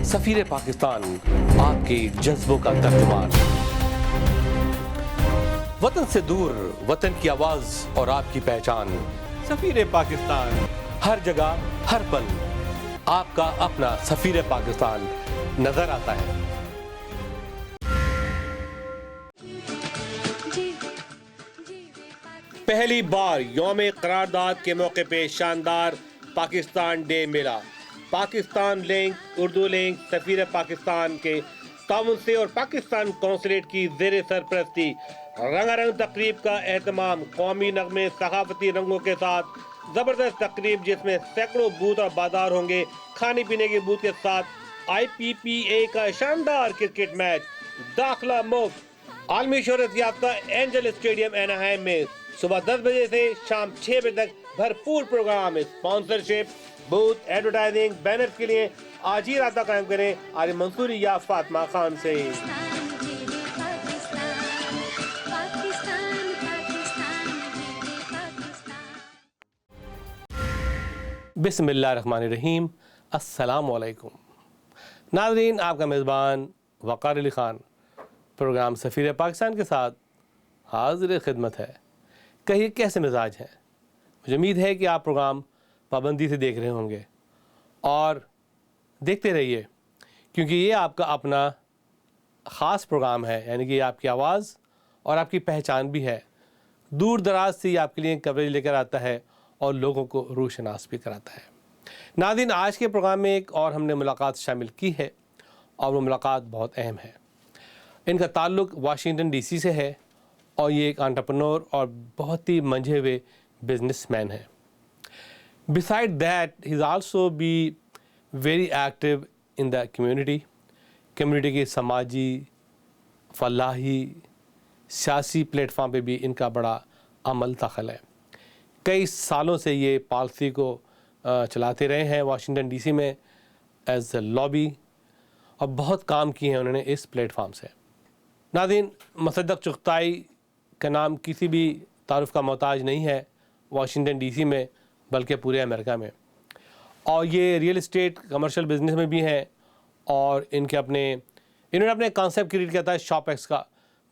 سفیر پاکستان آپ کے جذبوں کا ترجمان، وطن سے دور وطن کی آواز اور آپ کی پہچان، سفیر پاکستان ہر جگہ ہر پل آپ کا اپنا سفیر پاکستان نظر آتا ہے۔ پہلی بار یوم قرارداد کے موقع پہ شاندار پاکستان ڈے میلہ، پاکستان لنک، اردو لنک، سفیر پاکستان کے تعاون سے اور پاکستان قونصلیٹ کی زیر سرپرستی رنگا رنگ تقریب کا اہتمام، قومی نغمے، ثقافتی رنگوں کے ساتھ زبردست تقریب جس میں سینکڑوں بوتھ اور بازار ہوں گے، کھانے پینے کے بوتھ کے ساتھ IPPA کا شاندار کرکٹ میچ، داخلہ مفت، عالمی شہرت یافتہ اینجل اسٹیڈیم ایناہائم میں صبح 10 بجے سے شام 6 بجے تک بھرپور program, sponsorship, booth, advertising, banner کے لیے آج ہی رابطہ قائم کریں علی منصوری یا فاطمہ خان سے۔ بسم اللہ الرحمن الرحیم، السلام علیکم ناظرین، آپ کا میزبان وقار علی خان پروگرام سفیر پاکستان کے ساتھ حاضر خدمت ہے۔ کہیے کیسے مزاج ہیں؟ مجھے امید ہے کہ آپ پروگرام پابندی سے دیکھ رہے ہوں گے اور دیکھتے رہیے، کیونکہ یہ آپ کا اپنا خاص پروگرام ہے، یعنی کہ یہ آپ کی آواز اور آپ کی پہچان بھی ہے۔ دور دراز سے یہ آپ کے لیے کوریج لے کر آتا ہے اور لوگوں کو روشناس بھی کراتا ہے۔ ناظرین، آج کے پروگرام میں ایک اور ہم نے ملاقات شامل کی ہے اور وہ ملاقات بہت اہم ہے۔ ان کا تعلق واشنگٹن DC سے ہے اور یہ ایک انٹرپرنور اور بہت ہی منجھے ہوئے بزنس مین ہے۔ Beside that, he is also be very active in the community کی سماجی، فلاحی، سیاسی پلیٹ فارم پہ بھی ان کا بڑا عمل دخل ہے۔ کئی سالوں سے یہ پالیسی کو چلاتے رہے ہیں واشنگٹن DC میں ایز اے لابی، اور بہت کام کیے ہیں انہوں نے اس پلیٹ فارم سے۔ ناظرین، مصدق چغتائی کا نام کسی بھی تعارف کا محتاج نہیں ہے واشنگٹن DC میں، بلکہ پورے امریکہ میں، اور یہ ریئل اسٹیٹ کمرشل بزنس میں بھی ہیں، اور انہوں نے اپنے کانسیپٹ کریٹ کیا تھا شاپ ایکس کا،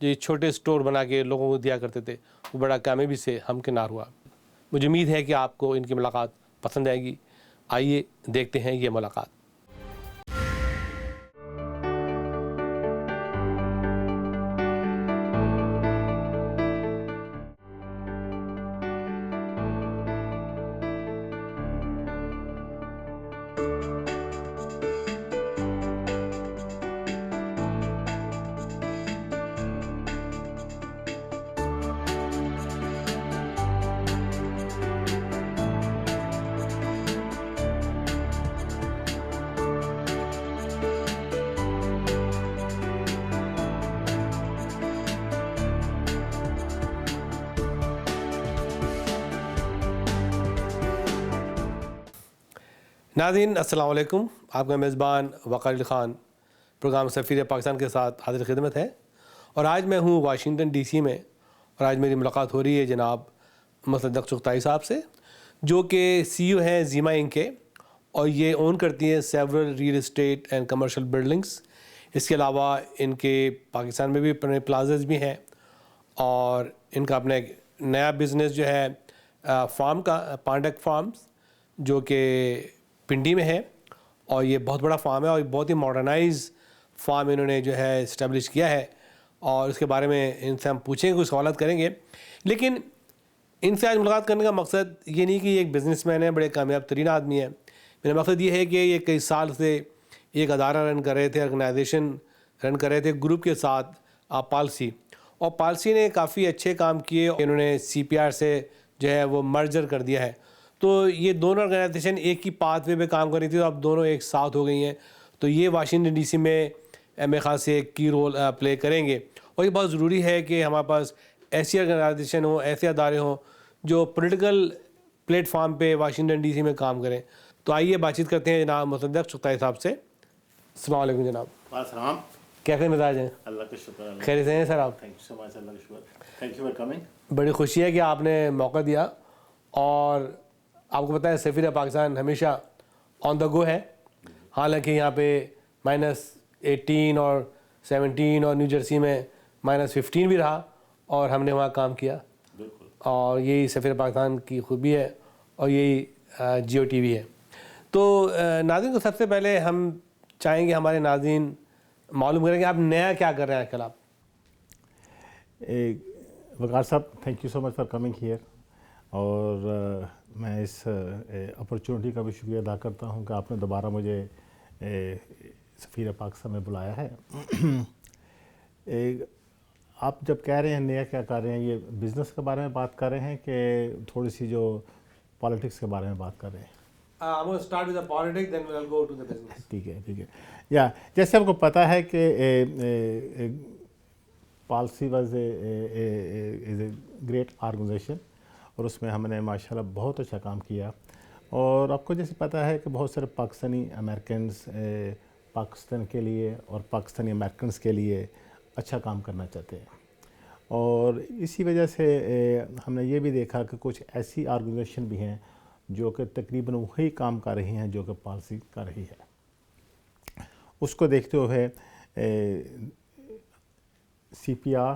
جو یہ چھوٹے اسٹور بنا کے لوگوں کو دیا کرتے تھے، وہ بڑا کامیابی سے ہمکنار ہوا۔ مجھے امید ہے کہ آپ کو ان کی ملاقات پسند آئے گی۔ آئیے دیکھتے ہیں یہ ملاقات۔ ناظرین، السلام علیکم، آپ کا میزبان وقار علی خان پروگرام سفیر پاکستان کے ساتھ حاضر خدمت ہے، اور آج میں ہوں واشنگٹن DC میں، اور آج میری ملاقات ہو رہی ہے جناب مصدق چغتائی صاحب سے، جو کہ CEO ہیں زیما انک کے، اور یہ اون کرتی ہیں several real estate and commercial buildings. اس کے علاوہ ان کے پاکستان میں بھی اپنے پلازز بھی ہیں، اور ان کا اپنا ایک نیا بزنس جو ہے فارم کا، پانڈک فارمز، جو کہ پنڈی میں ہے، اور یہ بہت بڑا فارم ہے اور بہت ہی ماڈرنائز فارم انہوں نے جو ہے اسٹیبلش کیا ہے، اور اس کے بارے میں ان سے ہم پوچھیں گے، کچھ سوالات کریں گے۔ لیکن ان سے آج ملاقات کرنے کا مقصد یہ نہیں کہ یہ ایک بزنس مین ہے، بڑے کامیاب ترین آدمی ہے۔ میرا مقصد یہ ہے کہ یہ کئی سال سے ایک ادارہ رن کر رہے تھے، آرگنائزیشن رن کر رہے تھے گروپ کے ساتھ پالسی، اور پالسی نے کافی اچھے کام کیے، انہوں نے CPR سے جو ہے وہ مرجر کر دیا ہے۔ تو یہ دونوں آرگنائزیشن ایک ہی پاتھ وے پہ کام کر رہی تھی، تو اب دونوں ایک ساتھ ہو گئی ہیں، تو یہ واشنگٹن DC میں میرے خیال سے ایک کی رول پلے کریں گے، اور یہ بہت ضروری ہے کہ ہمارے پاس ایسی آرگنائزیشن ہوں، ایسے ادارے ہوں جو پولیٹیکل پلیٹ فارم پہ واشنگٹن DC میں کام کریں۔ تو آئیے بات چیت کرتے ہیں جناب مصدق چغتائی صاحب سے۔ السلام علیکم جناب۔ السلام، کیسے مزاج ہیں؟ اللہ کا شکر، خیریت سے ہیں سر آپ؟ تھینک یو سو مچ، اللہ کا شکر، تھینک یو فار کمنگ۔ بڑی خوشی ہے کہ آپ نے موقع دیا، اور آپ کو پتہ ہے سفیر پاکستان ہمیشہ آن دا گو ہے، حالانکہ یہاں پہ -18 اور 17 اور نیو جرسی میں -15 بھی رہا اور ہم نے وہاں کام کیا. بالکل. اور یہی سفیر پاکستان کی خوبی ہے اور یہی جیو ٹی وی ہے. تو ناظرین کو سب سے پہلے ہم چاہیں گے ہمارے ناظرین معلوم کریں کہ آپ نیا کیا کر رہے ہیں آج کل. آپ وقار صاحب thank you so much for coming here. اور میں اس اپرچونٹی کا بھی شکریہ ادا کرتا ہوں کہ آپ نے دوبارہ مجھے سفیر پاکستان میں بلایا ہے. آپ جب کہہ رہے ہیں نیا کیا کر رہے ہیں، یہ بزنس کے بارے میں بات کر رہے ہیں کہ تھوڑی سی جو پالیٹکس کے بارے میں بات کر رہے ہیں؟ ٹھیک ہے ٹھیک ہے. یا جیسے آپ کو پتہ ہے کہ policy was a great organization اور اس میں ہم نے ماشاءاللہ بہت اچھا کام کیا. اور آپ کو جیسے پتہ ہے کہ بہت سارے پاکستانی امریکنز پاکستان کے لیے اور پاکستانی امریکنز کے لیے اچھا کام کرنا چاہتے ہیں. اور اسی وجہ سے ہم نے یہ بھی دیکھا کہ کچھ ایسی آرگنائزیشن بھی ہیں جو کہ تقریباً وہی کام کر رہی ہیں جو کہ پالسی کر رہی ہے. اس کو دیکھتے ہوئے C P R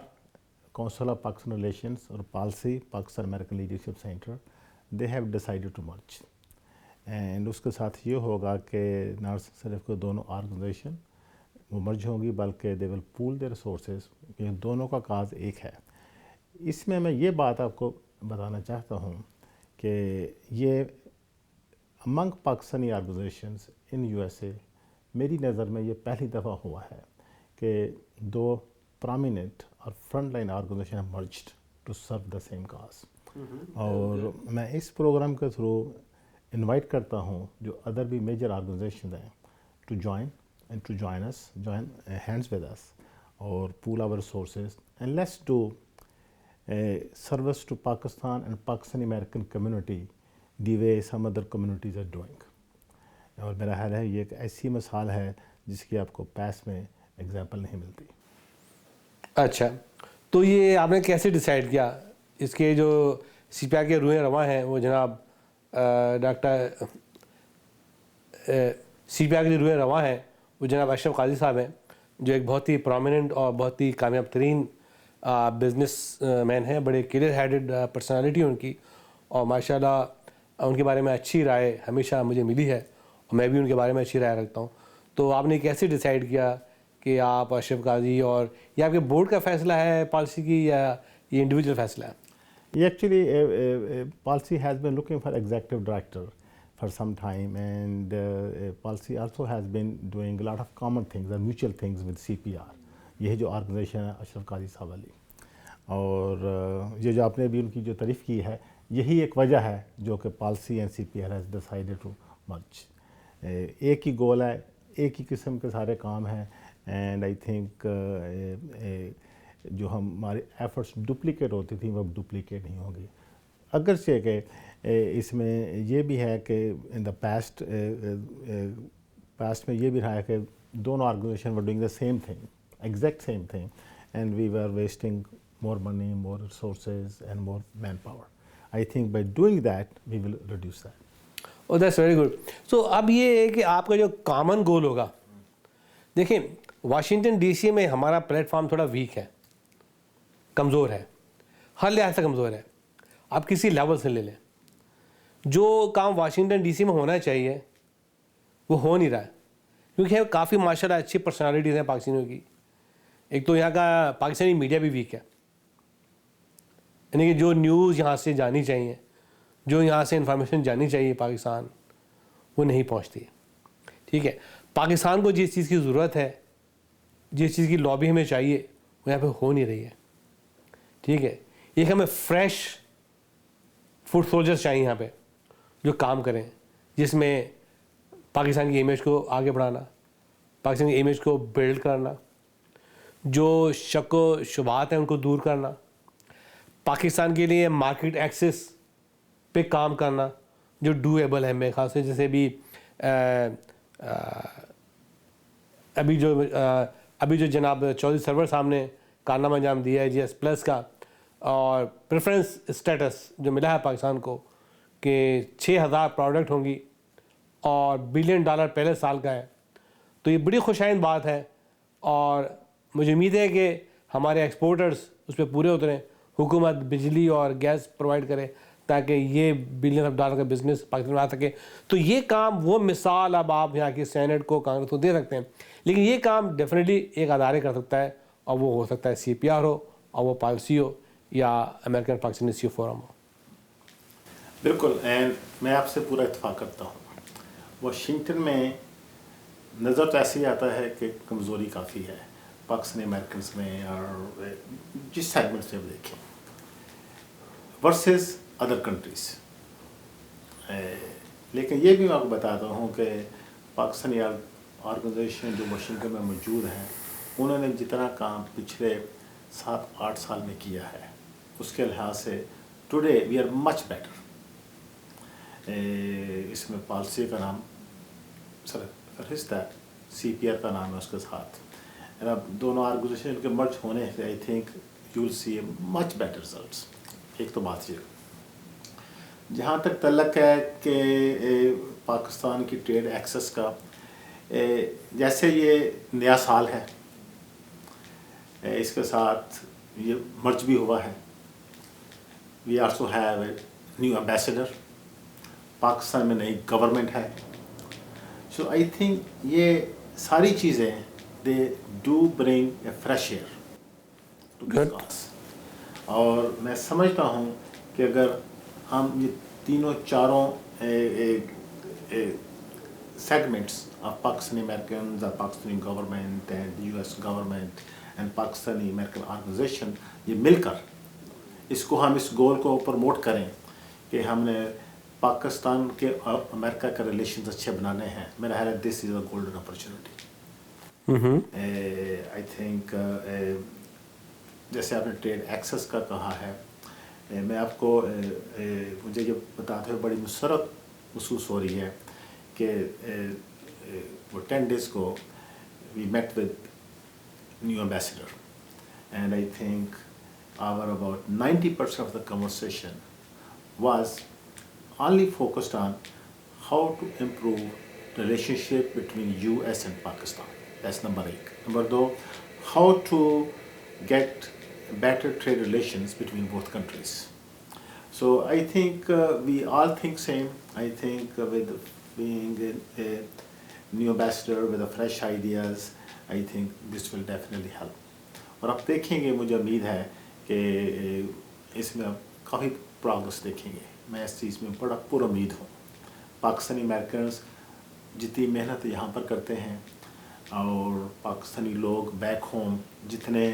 council of Pakistan relations اور policy Pakistan American leadership centre they have decided to merge. And اس کے ساتھ یہ ہوگا کہ نہ صرف کہ دونوں آرگنائزیشن وہ مرج ہوں گی بلکہ دے ول پول دے ریسورسز. یہ دونوں کا کاز ایک ہے. اس میں یہ بات آپ کو بتانا چاہتا ہوں کہ یہ امنگ Pakistani organisations in U S A میری نظر میں یہ پہلی دفعہ ہوا ہے کہ دو پرامیننٹ اور front line organization merged to serve the same cause. اور میں اس پروگرام کے تھرو انوائٹ کرتا ہوں جو ادر بھی میجر آرگنائزیشن ہیں to join and to join hands with us اور pool our resources and let's do service to Pakistan and Pakistani American community the way some other communities are doing. اور میرا خیال ہے یہ ایک ایسی مثال ہے جس کی آپ کو پاس میں ایگزامپل نہیں ملتی. اچھا، تو یہ آپ نے کیسے ڈیسائیڈ کیا؟ اس کے جو سی پی آئی کے روئیں رواں ہیں وہ جناب ڈاکٹر سی پی آئی کے جو روئیں رواں ہیں وہ جناب اشرف قاضی صاحب ہیں جو ایک بہت ہی پرومیننٹ اور بہت ہی کامیاب ترین بزنس مین ہیں. بڑے کلیئر ہیڈڈ پرسنالٹی ان کی اور ماشاءاللہ ان کے بارے میں اچھی رائے ہمیشہ مجھے ملی ہے اور میں بھی ان کے بارے میں اچھی رائے رکھتا ہوں. تو آپ نے کیسے ڈیسائیڈ کیا کہ آپ اشرف قاضی، اور یہ آپ کے بورڈ کا فیصلہ ہے پالیسی کی یا یہ انڈیویجول فیصلہ ہے؟ یہ actually policy has been looking for executive director for some time and policy also has been doing lot of common things and mutual things with C P R. یہ جو آرگنائزیشن ہے اشرف قاضی صاحب والی، اور یہ جو آپ نے بھی ان کی جو تعریف کی ہے یہی ایک وجہ ہے جو کہ policy and C P R has decided to merge. ایک ہی گول ہے، ایک ہی قسم کے سارے کام ہیں. اینڈ آئی تھنک جو ہمارے ایفرٹس ڈپلیکیٹ ہوتی تھیں وہ اب ڈپلیکیٹ نہیں ہوں گی. اگرچہ کہ اس میں یہ بھی ہے کہ ان دا پاسٹ میں یہ بھی رہا ہے کہ دونوں organization were doing the same thing, exact same thing, and we were wasting more money, more resources and more manpower. I think by doing that we will reduce that. Oh that's very good. So اب یہ ہے کہ آپ کا جو common goal ہوگا، دیکھیں Washington D C میں ہمارا پلیٹ فارم تھوڑا ویک ہے، کمزور ہے، ہر لحاظ سے کمزور ہے. آپ کسی لیول سے لے لیں، جو کام واشنگٹن ڈی سی میں ہونا چاہیے وہ ہو نہیں رہا ہے کیونکہ کافی ماشاء اللہ اچھی پرسنالٹیز ہیں پاکستانیوں کی. ایک تو یہاں کا پاکستانی میڈیا بھی ویک ہے، یعنی کہ جو نیوز یہاں سے جانی چاہیے، جو یہاں سے انفارمیشن جانی چاہیے پاکستان، وہ نہیں پہنچتی. ٹھیک ہے، پاکستان کو جس چیز کی ضرورت ہے، جس چیز کی لابی ہمیں چاہیے وہ یہاں پہ ہو نہیں رہی ہے. ٹھیک ہے، ایک ہمیں فریش فوڈ سولجرز چاہیے یہاں پہ جو کام کریں، جس میں پاکستان کی امیج کو آگے بڑھانا، پاکستان کی امیج کو بلڈ کرنا، جو شک و شبہات ہیں ان کو دور کرنا، پاکستان کے لیے مارکیٹ ایکسس پہ کام کرنا جو ڈویبل ہے. میرے خاص سے جیسے بھی ابھی جو جناب چودھری سرور صاحب نے کارنامہ انجام دیا ہے جی ایس پلس کا، اور پریفرنس اسٹیٹس جو ملا ہے پاکستان کو کہ 6000 پروڈکٹ ہوں گی اور $1 بلین پہلے سال کا ہے. تو یہ بڑی خوش آئند بات ہے اور مجھے امید ہے کہ ہمارے ایکسپورٹرز اس پہ پورے اتریں, حکومت بجلی اور گیس پرووائڈ کرے تاکہ یہ بلین آف ڈالر کا بزنس پاکستان میں آ سکے. تو یہ کام وہ مثال اب آپ یہاں کی سینٹ کو کانگریس کو دے سکتے ہیں, لیکن یہ کام ڈیفینیٹلی ایک ادارے کر سکتا ہے اور وہ ہو سکتا ہے CPR ہو اور وہ پالیسی ہو یا امریکن پاکستانی سی فورم ہو. بالکل, اینڈ میں آپ سے پورا اتفاق کرتا ہوں. واشنگٹن میں نظر تو ایسے ہی آتا ہے کہ کمزوری کافی ہے پاکستانی امریکنس میں, اور جس سیگمنٹ سے آپ دیکھیں ورسز ادر کنٹریز. لیکن یہ بھی میں آپ کو بتاتا ہوں کہ پاکستانی آرگنائزیشن جو واشنگٹن میں موجود ہیں, انہوں نے جتنا کام پچھلے 7-8 سال میں کیا ہے اس کے لحاظ سے today we are much better. اس میں پالسی کا نام فہرست ہے, CPR کا نام ہے اس کے ساتھ. اب دونوں آرگنائزیشن کے مرج ہونے سے I think you will see a much better results. ایک تو بات یہ, جہاں تک تعلق ہے کہ پاکستان کی ٹریڈ ایکسس کا, جیسے یہ نیا سال ہے, اس کے ساتھ یہ مرج بھی ہوا ہے. We also have a new ambassador, Pakistan میں نئی گورنمنٹ ہے. سو آئی تھنک یہ ساری چیزیں they do bring a fresh air to this cause. اور میں سمجھتا ہوں کہ اگر ہم یہ تینوں چاروں segments of Pakistani Americans, Pakistani government and US government and Pakistani American organization, یہ مل کر اس کو ہم اس گول کو پروموٹ کریں کہ ہم نے پاکستان کے امریکہ کے ریلیشنز اچھے بنانے ہیں, میرا خیال ہے this is a golden opportunity. I think جیسے آپ نے ٹریڈ ایکسس کا کہا ہے, میں آپ کو مجھے یہ بتاتے ہوئے بڑی مسرت محسوس ہو رہی ہے کہ وہ 10 days کو we met with new ambassador, and I think our about 90% of the conversation was only focused on how to improve the relationship between US and Pakistan. That's number 1. Number 2, how to get better trade relations between both countries. So I think we all think same. I think with being a new ambassador with the fresh ideas, I think this will definitely help. اور آپ دیکھیں گے, مجھے امید ہے کہ اس میں آپ کافی پروگرس دیکھیں گے. میں اس چیز میں بڑا پر امید ہوں. پاکستانی امریکنز جتنی محنت یہاں پر کرتے ہیں اور پاکستانی لوگ بیک ہوم جتنے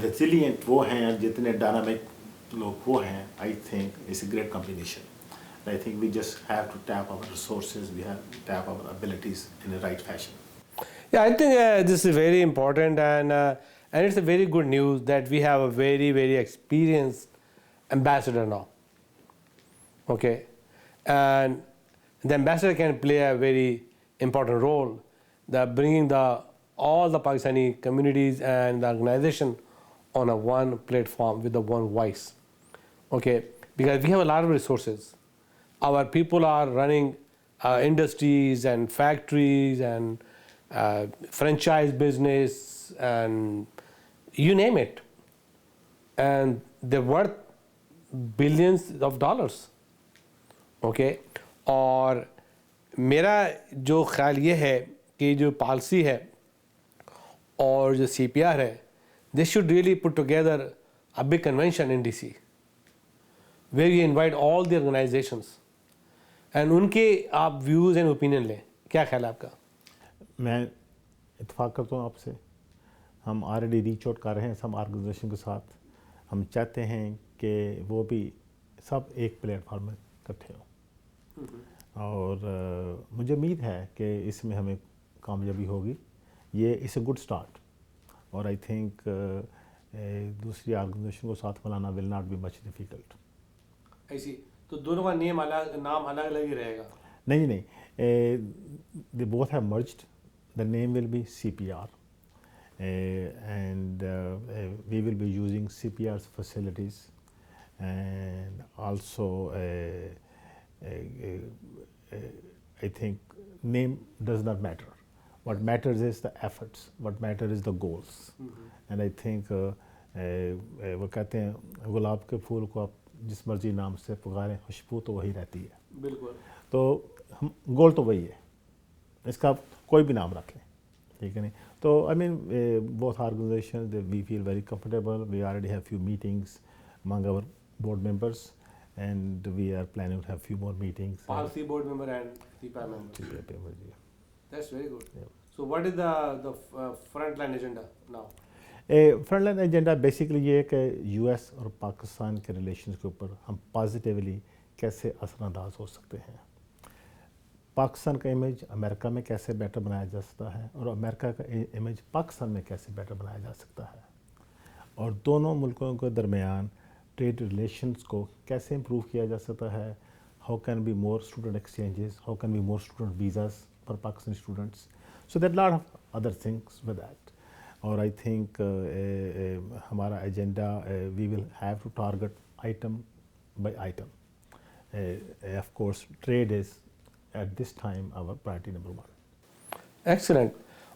ریزیلینٹ وہ ہیں اور جتنے ڈائنامک لوگ وہ ہیں, I think it's a great combination. I think we just have to tap our resources, we have to tap our abilities in a right fashion. Yeah, I think this is very important, and it's a very good news that we have a very, very experienced ambassador now. Okay, and the ambassador can play a very important role, that bringing all the Pakistani communities and the organization on a one platform with the one voice. Okay, because we have a lot of resources. Our people are running industries and factories and franchise business and you name it, and they're worth billions of dollars. Okay, اور میرا جو خیال یہ ہے کہ جو policy ہے اور جو CPR ہے, they should really put together a big convention in DC where you invite all the organizations and ان کے آپ ویوز اینڈ اوپینین لیں. کیا خیال ہے آپ کا؟ میں اتفاق کرتا ہوں آپ سے. ہم آلریڈی ریچ آؤٹ کر رہے ہیں سب آرگنائزیشن کے ساتھ. ہم چاہتے ہیں کہ وہ بھی سب ایک پلیٹ فارم میں اکٹھے ہوں, اور مجھے امید ہے کہ اس میں ہمیں کامیابی ہوگی. یہ اس اے گڈ اسٹارٹ, اور آئی تھنک دوسری آرگنائزیشن کو ساتھ ملانا will not be much difficult. ایسی تو دونوں کا نام الگ الگ ہی رہے گا؟ نہیں, they both have merged. The name will be CPR, and we will be using CPR's facilities, and also I think name does not matter. What matters is the efforts, what matters is the goals. And I think وہ کہتے ہیں گلاب کے پھول کو آپ جس مرضی نام سے پکاریں خوشبو تو وہی رہتی ہے. بالکل. تو گول تو وہی ہے, اس کا کوئی بھی نام رکھ لیں, ٹھیک ہے نہیں. تو I mean both organizations we feel very comfortable. We already have few meetings among our board members and we are planning to have few more meetings. Policy board member and CPA member. Yeah. That's very good. Yeah. So what is the frontline agenda now? Front line agenda basically یہ ہے کہ U S اور پاکستان کے relations کے اوپر ہم positively کیسے اثر انداز ہو سکتے ہیں. پاکستان کا امیج امریکہ میں کیسے بیٹر بنایا جا سکتا ہے اور امریکہ کا امیج پاکستان میں کیسے بیٹر بنایا جا سکتا ہے, اور دونوں ملکوں کے درمیان ٹریڈ ریلیشنز کو کیسے امپروو کیا جا سکتا ہے. How can be more student exchanges, how can be more student visas for Pakistani students. So that lot of other things with that. اور آئی تھنک ہمارا agenda we will have to target item by item. Of course trade is at this time our priority number 1. Excellent.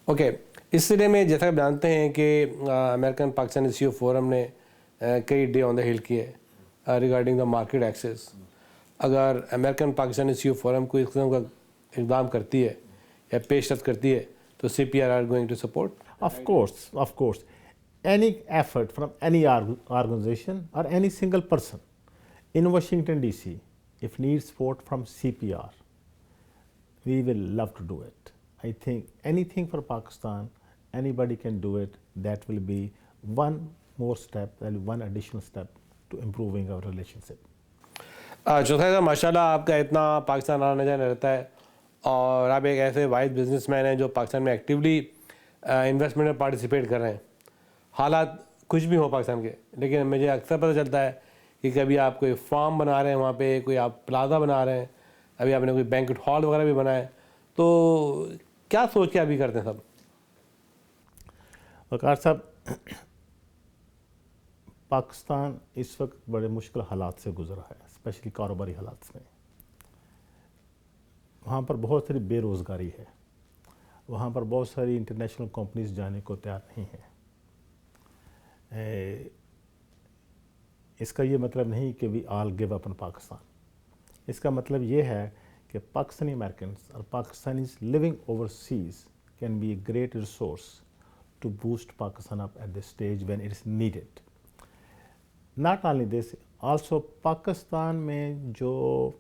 Okay, اس سلسلے میں جیسا کہ جانتے ہیں کہ American Pakistan C O forum نے کئی ڈے آن دا ہل کیے ریگارڈنگ دا مارکیٹ ایکسیس. اگر امریکن پاکستانی سی او فورم کوئی اس قسم کا اقدام کرتی ہے یا پیش رفت کرتی ہے تو CPR are going to support? Of course. Any effort from any organization or any single person in Washington DC, if needs support from CPR, we will love to do it. I think anything for Pakistan, anybody can do it. That will be one more step, that will be one additional step to improving our relationship. چوتھا صاحب, ماشاء اللہ آپ کا اتنا پاکستان آنا جانا رہتا ہے اور آپ ایک ایسے واحد بزنس مین ہیں جو پاکستان میں ایکٹیولی انویسٹمنٹ میں پارٹیسپیٹ کر رہے ہیں. حالات کچھ بھی ہو پاکستان کے, لیکن مجھے اکثر پتہ چلتا ہے کہ کبھی آپ کوئی فارم بنا رہے ہیں وہاں پہ, کوئی آپ پلازا بنا رہے ہیں, ابھی آپ نے کوئی بینکٹ ہال وغیرہ بھی بنایا ہے. تو کیا سوچ کے ابھی کرتے ہیں سب؟ وقار صاحب, پاکستان اس وقت بڑے مشکل حالات سے گزر رہا ہے, اسپیشلی کاروباری حالات میں. وہاں پر بہت ساری بے روزگاری ہے, وہاں پر بہت ساری انٹرنیشنل کمپنیز جانے کو تیار نہیں ہیں. اس کا یہ مطلب نہیں کہ وی آل گیو اپ ان پاکستان. اس کا مطلب یہ ہے کہ پاکستانی امریکنز اور Pakistanis living overseas can be a great resource to boost Pakistan up at this stage when it is needed. Not only this, also Pakistan میں جو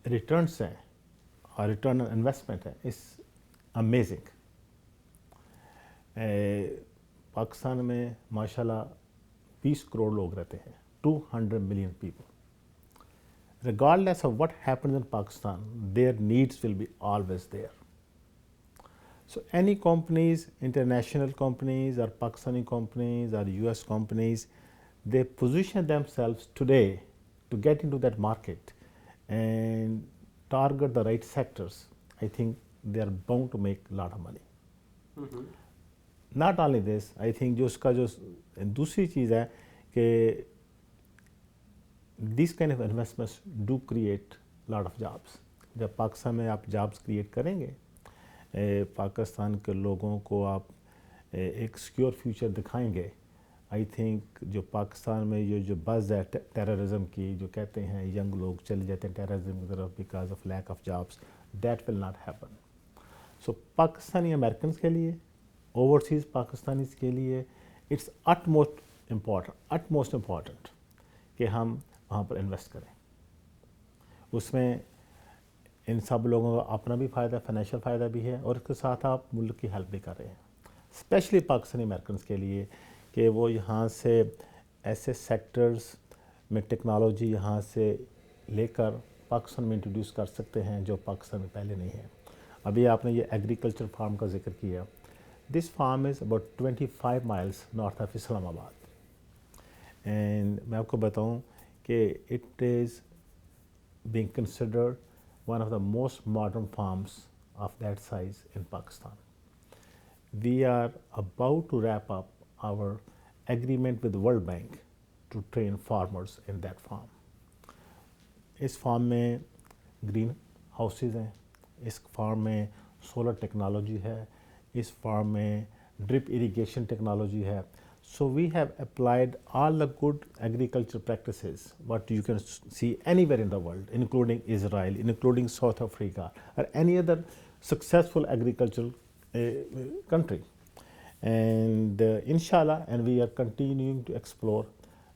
ریٹرنس ہیں اور ریٹرن آن انویسٹمنٹ ہے اس امیزنگ. پاکستان میں ماشاء اللہ 20 کروڑ لوگ رہتے ہیں, 200 million people. regardless of what happens in Pakistan, their needs will be always there. So any companies, international companies or Pakistani companies or US companies, they position themselves today to get into that market and target the right sectors. I think they are bound to make a lot of money. Mm-hmm. Not only this, I think جو اس کا جو دوسری چیز ہے کہ these kind of investments do create a lot of jobs. جب پاکستان میں آپ جابس کریٹ کریں گے, پاکستان کے لوگوں کو آپ ایک سیکیور فیوچر دکھائیں گے, آئی تھنک جو پاکستان میں یہ جو بز ہے ٹیررزم کی, جو کہتے ہیں ینگ لوگ چلے جاتے ہیں ٹیررزم کی طرف because of lack of jobs, that will not happen. So Pakistani Americans کے لیے, اوورسیز پاکستانیز کے لیے اٹس utmost important کہ ہم وہاں پر انویسٹ کریں. اس میں ان سب لوگوں کا اپنا بھی فائدہ, فائنینشیل فائدہ بھی ہے, اور اس کے ساتھ آپ ملک کی ہیلپ بھی کر رہے ہیں, اسپیشلی پاکستانی امریکنس کے لیے کہ وہ یہاں سے ایسے سیکٹرز میں ٹیکنالوجی یہاں سے لے کر پاکستان میں انٹروڈیوس کر سکتے ہیں جو پاکستان میں پہلے نہیں ہے. ابھی آپ نے یہ ایگریکلچر فارم کا ذکر کیا. This farm is about 25 miles north of Islamabad, اینڈ میں آپ کو بتاؤں کہ it is being considered one of the most modern farms of that size in Pakistan. We are about to wrap up our agreement with the World Bank to train farmers in that farm. اس farm میں greenhouses ہیں, اس farm میں solar technology ہے, اس farm میں drip irrigation technology ہے. So we have applied all the good agriculture practices what you can see anywhere in the world, including Israel, including South Africa, or any other successful agricultural country. And inshallah, and we are continuing to explore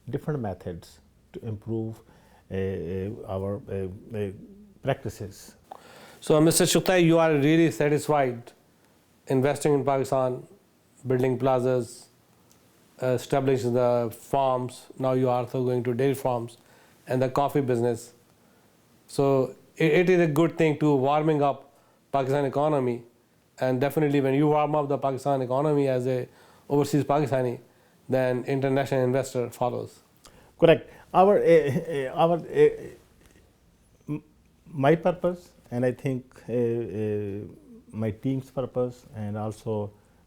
different methods to improve our practices. So Mr. Chughtai, you are really satisfied investing in Pakistan, building plazas, establishing the farms. Now you are also going to dairy farms and the coffee business. So it is a good thing to warming up Pakistan economy, and definitely when you warm up the Pakistan economy as a overseas Pakistani, then international investor follows. Correct. My purpose, and I think my team's purpose, and also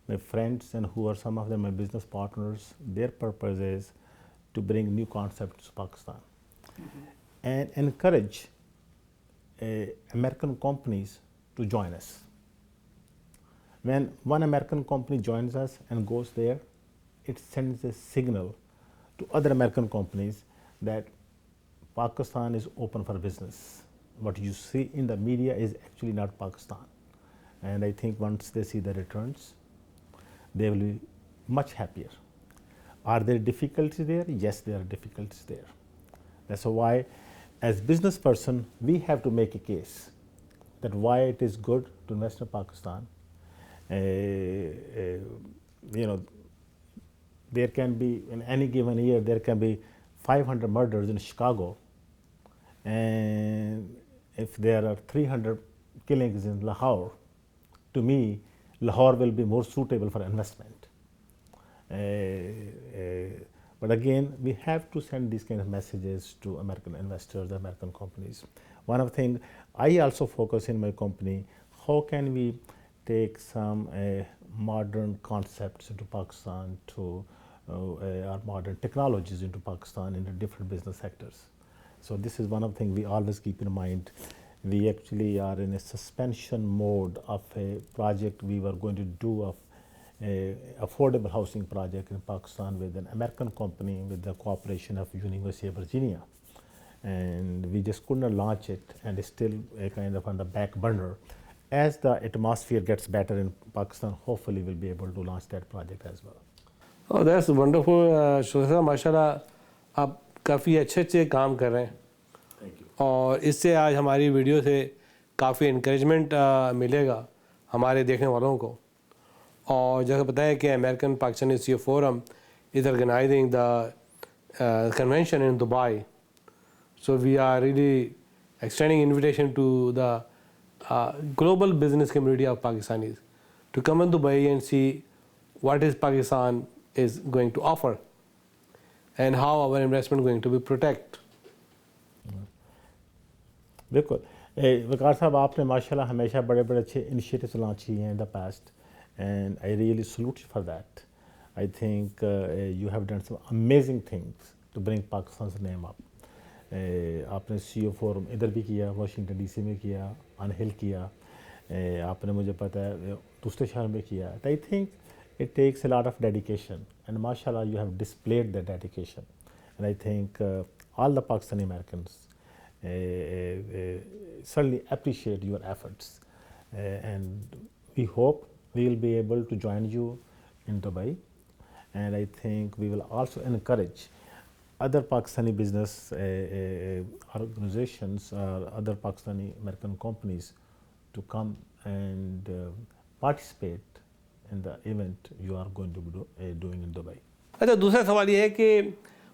my friends and who are some of them my business partners, their purpose is to bring new concepts to Pakistan and encourage American companies to join us. When one American company joins us and goes there, it sends a signal to other American companies that Pakistan is open for business. What you see in the media is actually not Pakistan. And I think once they see the returns, they will be much happier. Are there difficulties there? Yes, there are difficulties there. That's why, as business person, we have to make a case that why it is good to invest in Pakistan. There can be, in any given year, there can be 500 murders in Chicago, and if there are 300 killings in Lahore, to me, Lahore will be more suitable for investment. But again, we have to send these kind of messages to American investors, American companies. One of the things I also focus in my company, how can we take some modern concepts into Pakistan, to our modern technologies into Pakistan into different business sectors. So this is one of the things we always keep in mind. We actually are in a suspension mode of a project we were going to do of a affordable housing project in Pakistan with an American company with the cooperation of University of Virginia, and we just could not launch it, and it's still a kind of on the back burner. As the atmosphere gets better in Pakistan, hopefully we'll be able to launch that project as well. Oh, that's wonderful. Shukla, mashallah, آپ کافی اچھے کام کر رہے ہیں, اور اس سے آج ہماری video سے کافی انکریجمنٹ ملے گا ہمارے دیکھنے والوں کو. اور جیسا پتہ ہے کہ American Pakistani C forum is organizing the convention in Dubai. So we are really extending invitation to the global business community of Pakistanis to come in Dubai and see what is Pakistan is going to offer and how our investment going to be protect. بالکل وقار صاحب, آپ نے ماشاءاللہ ہمیشہ بڑے بڑے اچھے initiatives launch کیے ہیں in the past, and I really salute for that. I think you have done some amazing things to bring Pakistan's name up. آپ نے سی او فورم ادھر بھی کیا, واشنگٹن ڈی سی میں کیا, آن ہل کیا, آپ نے مجھے پتہ ہے دوسرے شہر میں کیا. I think it takes a lot of dedication, and ماشاء اللہ you have displayed that dedication, and I think all the Pakistani Americans certainly appreciate your efforts, and we hope we will be able to join you in Dubai, and I think we will also encourage other Pakistani business organizations or other Pakistani American companies to come and participate in the event you are going to be doing in Dubai. اچھا, دوسرا سوال یہ ہے کہ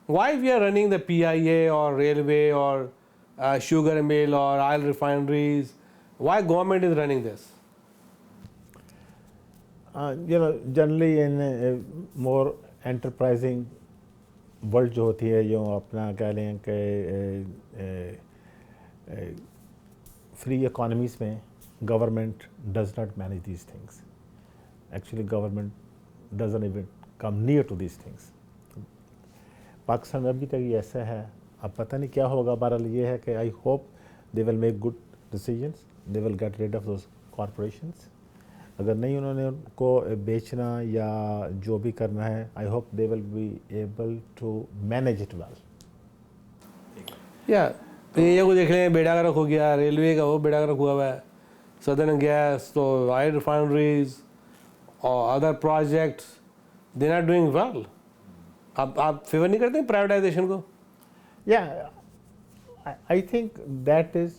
why we are running the PIA or railway or sugar mill or oil refineries? Why government is running this? Generally in a more enterprising world جو ہوتی ہے, جو اپنا کہہ لیں کہ free economies میں government does not manage these things. Actually government doesn't even come near to these things. Pakistan میں ابھی تک یہ ایسا ہے, اب پتہ نہیں کیا ہوگا. بہرحال یہ ہے کہ I hope they will make good decisions, they will get rid of those corporations. اگر نہیں انہوں نے ان کو بیچنا یا جو بھی کرنا ہے, I hope they will be able to manage it well. یا یہ کو دیکھ لیں, بیڑا گرک ہو گیا, ریلوے کا وہ بیڑا گرک ہوا ہوا ہے, سدرن گیس, تو آئل ریفائنریز اور other projects they not doing well. آپ فیور نہیں کرتے پرائیویٹائزیشن کو؟ Yeah, I think that is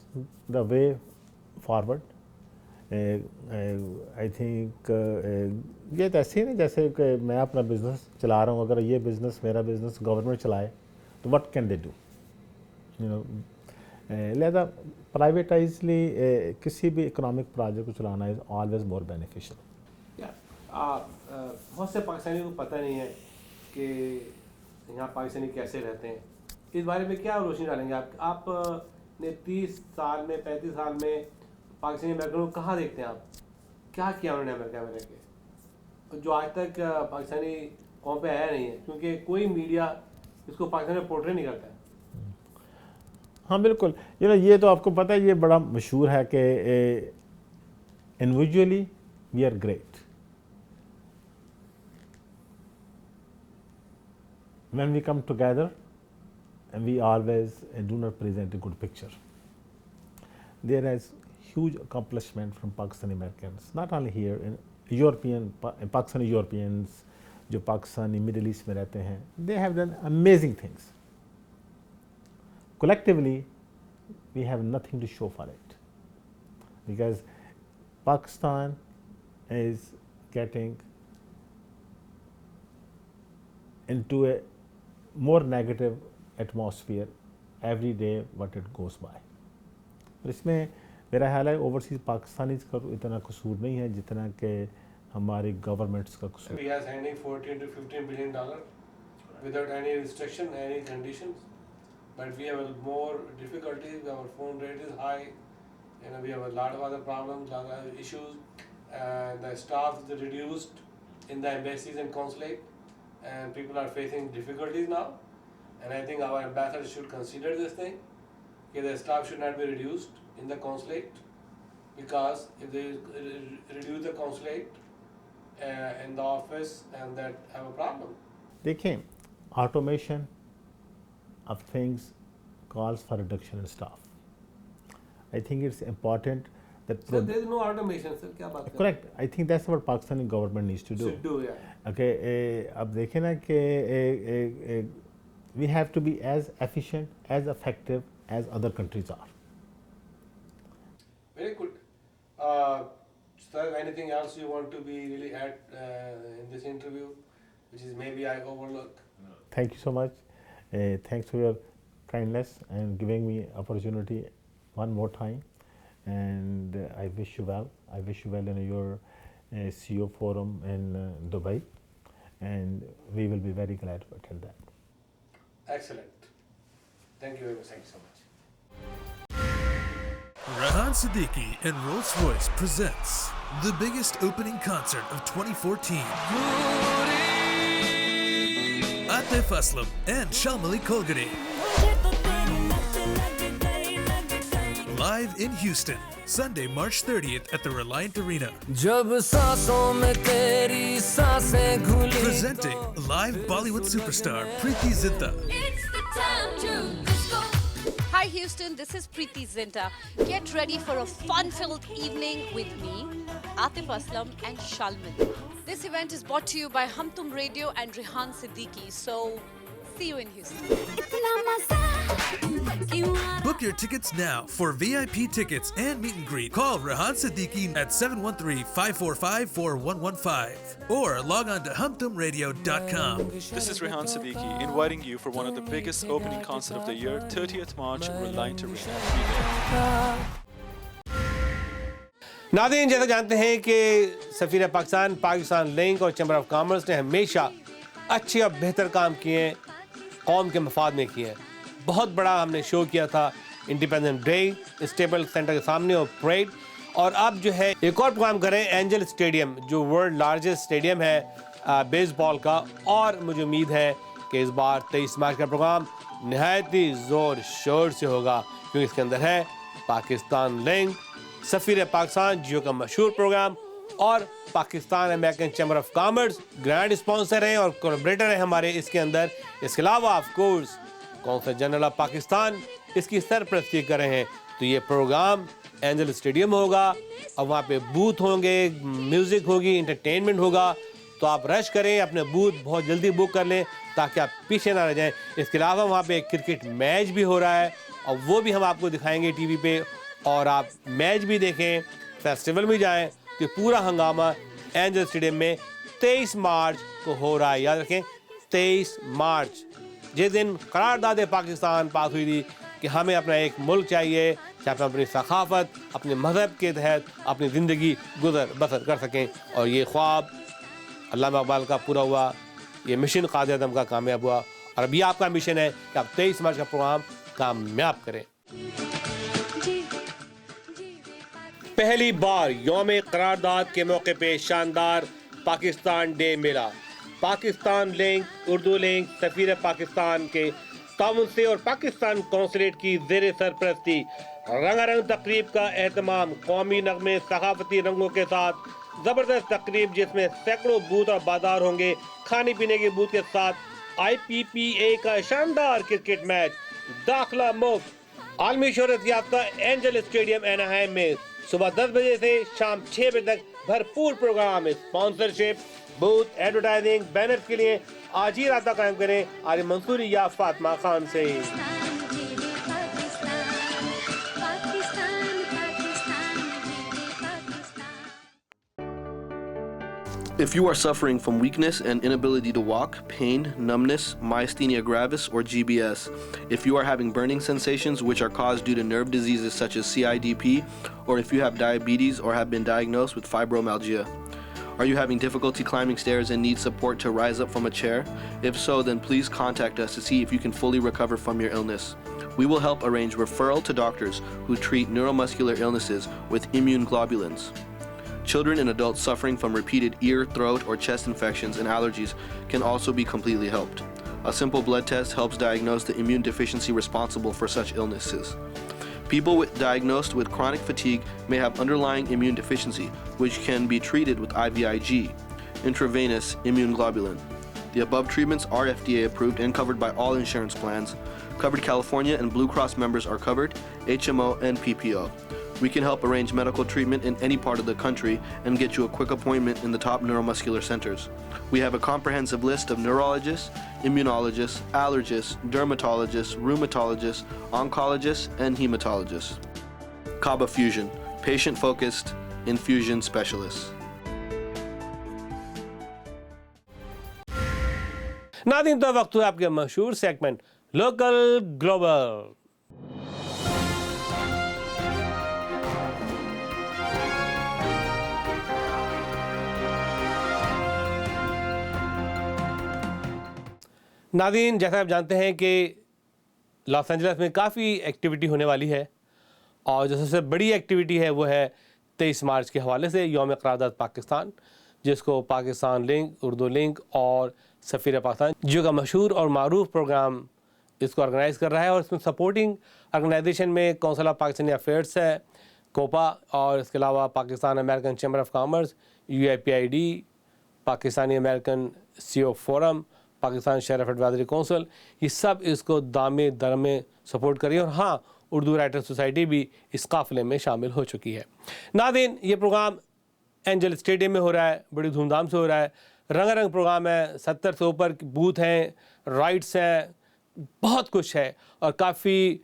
the way forward. I think یہ تو ایسے ہی نہیں جیسے کہ میں اپنا بزنس چلا رہا ہوں, اگر یہ بزنس میرا بزنس گورنمنٹ چلائے تو what can they do, you know. لہذا پرائیویٹائزلی کسی بھی اکنامک پروجیکٹ کو چلانا از آلویز مور بینیفیشیل. بہت سے پاکستانی کو پتہ نہیں ہے کہ یہاں پاکستانی کیسے رہتے ہیں. اس بارے میں کیا روشنی ڈالیں گے آپ نے 30 سال میں 35 سال میں پاکستانی امریکن کو کہاں دیکھتے ہیں آپ؟ کیا کیا انہوں نے امریکہ میں رہ کے جو آج تک پاکستانی قوم پہ آیا نہیں ہے, کیونکہ کوئی میڈیا اس کو پاکستان میں پورٹری نہیں کرتا ہے. ہاں بالکل, یہ تو آپ کو پتہ ہے, یہ بڑا مشہور ہے کہ individually we are great, when we come together and we always do not present a good picture. There is huge accomplishment from Pakistani Americans, not only here, in Pakistani Europeans جو پاکستانی مڈل ایسٹ میں رہتے ہیں, they have done amazing things. Collectively, we have nothing to show for it because Pakistan is getting into a more negative atmosphere every day what it goes by. اور اس میں میرا خیال ہے اوورسیز پاکستانیز کا اتنا قصور نہیں ہے جتنا کہ ہماری گورنمنٹس کا قصور. We are sending $14 to $15 billion without any restriction, any conditions, but we have more difficulties. Our phone rate is high, we have a lot of other problems, lot of issues, and the staff is reduced in the embassies and consulate, and people are facing difficulties now. And I think our ambassador should consider this thing, that the staff should not be reduced in the consulate, because if they reduce the consulate in the office, and that have a problem. دیکھیں, automation of things calls for reduction in staff. I think it's important that So there is no automation, sir. کیا بات ہے؟ correct. I think that's what Pakistani government needs to do. Should do, yeah. Okay, اب دیکھیں نا کہ we have to be as efficient, as effective as other countries are. Very good. Sir, anything else you want to be really add in this interview, which is maybe I overlook? Thank you so much. Thanks for your kindness and giving me opportunity one more time. And I wish you well. I wish you well in your CEO forum in Dubai. And we will be very glad to attend that. Excellent. Thank you very much. Thank you so much. Rehan Siddiqui and Rolls-Royce presents the biggest opening concert of 2014. Atif Aslam and Shalmali Kolgani. Live in Houston, Sunday, March 30th at the Reliant Arena. Presenting live Bollywood superstar Preeti Zinta. It's the time to disco. Hi Houston, this is Preeti Zinta. Get ready for a fun-filled evening with me, Atif Aslam and Shalmali. This event is brought to you by Hum Tum Radio and Rehan Siddiqui. So, see you in Houston. Book your tickets now. For VIP tickets and meet and greet, call Rehan Siddiqui at 713-545-4115 or log on to humtumradio.com. This is Rehan Siddiqui inviting you for one of the biggest opening concert of the year, 30th March, Reliant Arena. ناظرین, جیسا جانتے ہیں کہ سفیر Pakistan, Pakistan link اور chamber of commerce نے ہمیشہ اچھے اور بہتر کام کیے ہیں, قوم کے مفاد میں کیے ہیں. بہت بڑا ہم نے شو کیا تھا انڈیپینڈنس ڈے اسٹیبل سینٹر کے سامنے اور پریڈ, اور اب جو ہے ایک اور پروگرام کریں اینجل اسٹیڈیم, جو ورلڈ لارجسٹ اسٹیڈیم ہے بیس بال کا, اور مجھے امید ہے کہ اس بار 23 مارچ کا پروگرام نہایت ہی زور شور سے ہوگا, کیونکہ اس کے اندر ہے پاکستان لنک, سفیر پاکستان جیو کا مشہور پروگرام اور Pakistan American chamber of commerce grand sponsor ہیں اور کولابریٹر ہیں ہمارے اس کے اندر. اس کے علاوہ آف کورس قونصل جنرل آف پاکستان اس کی سرپرستی کر رہے ہیں. تو یہ پروگرام اینجل اسٹیڈیم ہوگا اور وہاں پہ بوتھ ہوں گے, میوزک ہوگی, انٹرٹینمنٹ ہوگا. تو آپ رش کریں, اپنے بوتھ بہت جلدی بک کر لیں تاکہ آپ پیچھے نہ رہ جائیں. اس کے علاوہ وہاں پہ ایک کرکٹ میچ بھی ہو رہا ہے اور وہ بھی ہم آپ کو دکھائیں گے ٹی وی پہ, اور آپ میچ بھی دیکھیں, فیسٹیول میں جائیں. تو پورا ہنگامہ اینجل اسٹیڈیم میں 23 مارچ کو ہو رہا ہے. یاد رکھیں 23 مارچ, جس دن قرارداد پاکستان پاس ہوئی تھی کہ ہمیں اپنا ایک ملک چاہیے جہاں پہ اپنی ثقافت, اپنے مذہب کے تحت اپنی زندگی گزر بسر کر سکیں. اور یہ خواب علامہ اقبال کا پورا ہوا, یہ مشن قائد اعظم کا کامیاب ہوا, اور اب یہ آپ کا مشن ہے کہ آپ 23 مارچ کا پروگرام کامیاب کریں. پہلی بار یوم قرارداد کے موقع پہ شاندار پاکستان ڈے میلہ. پاکستان لنک, اردو لنک, سفیر پاکستان کے تعاون سے اور پاکستان قونصلیٹ کی زیر سرپرستی رنگا رنگ تقریب کا اہتمام. قومی نغمے, ثقافتی رنگوں کے ساتھ زبردست تقریب جس میں سینکڑوں بوتھ اور بازار ہوں گے. کھانے پینے کے بوتھ کے ساتھ IPPA کا شاندار کرکٹ میچ, داخلہ مفت. عالمی شہرت یافتہ اینجل اسٹیڈیم ایناہائم میں صبح 10 بجے سے شام 6 بجے تک بھرپور program. Sponsorship, booth, advertising, banner کے لیے آج ہی رابطہ قائم کریں عارف منصوری یا فاطمہ خان سے. If you are suffering from weakness and inability to walk, pain, numbness, myasthenia gravis, or GBS, if you are having burning sensations which are caused due to nerve diseases such as CIDP, or if you have diabetes or have been diagnosed with fibromyalgia, are you having difficulty climbing stairs and need support to rise up from a chair? If so, then please contact us to see if you can fully recover from your illness. We will help arrange referral to doctors who treat neuromuscular illnesses with immune globulins. Children and adults suffering from repeated ear, throat, or chest infections and allergies can also be completely helped. A simple blood test helps diagnose the immune deficiency responsible for such illnesses. People diagnosed with chronic fatigue may have underlying immune deficiency, which can be treated with IVIG, intravenous immune globulin. The above treatments are FDA approved and covered by all insurance plans. Covered California and Blue Cross members are covered, HMO and PPO. We can help arrange medical treatment in any part of the country and get you a quick appointment in the top neuromuscular centers. We have a comprehensive list of neurologists, immunologists, allergists, dermatologists, rheumatologists, oncologists, and hematologists. Kaba Fusion, patient-focused infusion specialists. ناظرین, تو وقت ہے آپ کے مشہور segment local global. ناظرین, جیسا آپ جانتے ہیں کہ لاس اینجلس میں کافی ایکٹیویٹی ہونے والی ہے, اور جو سب سے بڑی ایکٹیویٹی ہے وہ ہے 23 مارچ کے حوالے سے یوم قرارداد پاکستان, جس کو پاکستان لنک, اردو لنک اور سفیر پاکستان جو کا مشہور اور معروف پروگرام اس کو آرگنائز کر رہا ہے. اور اس میں سپورٹنگ آرگنائزیشن میں کونسل آف پاکستانی افیئرس ہے, کوپا, اور اس کے علاوہ Pakistan American chamber of commerce, UAPID, Pakistani American CEO forum, Pakistan sheriff advisory council, یہ سب اس کو دامے درمے سپورٹ کر رہی ہے. اور ہاں, اردو رائٹر سوسائٹی بھی اس قافلے میں شامل ہو چکی ہے. ناظرین, یہ پروگرام اینجل اسٹیڈیم میں ہو رہا ہے, بڑی دھوم دھام سے ہو رہا ہے. رنگا رنگ پروگرام ہے, 70 سے اوپر بوتھ ہیں, رائٹس ہیں, بہت کچھ ہے, اور کافی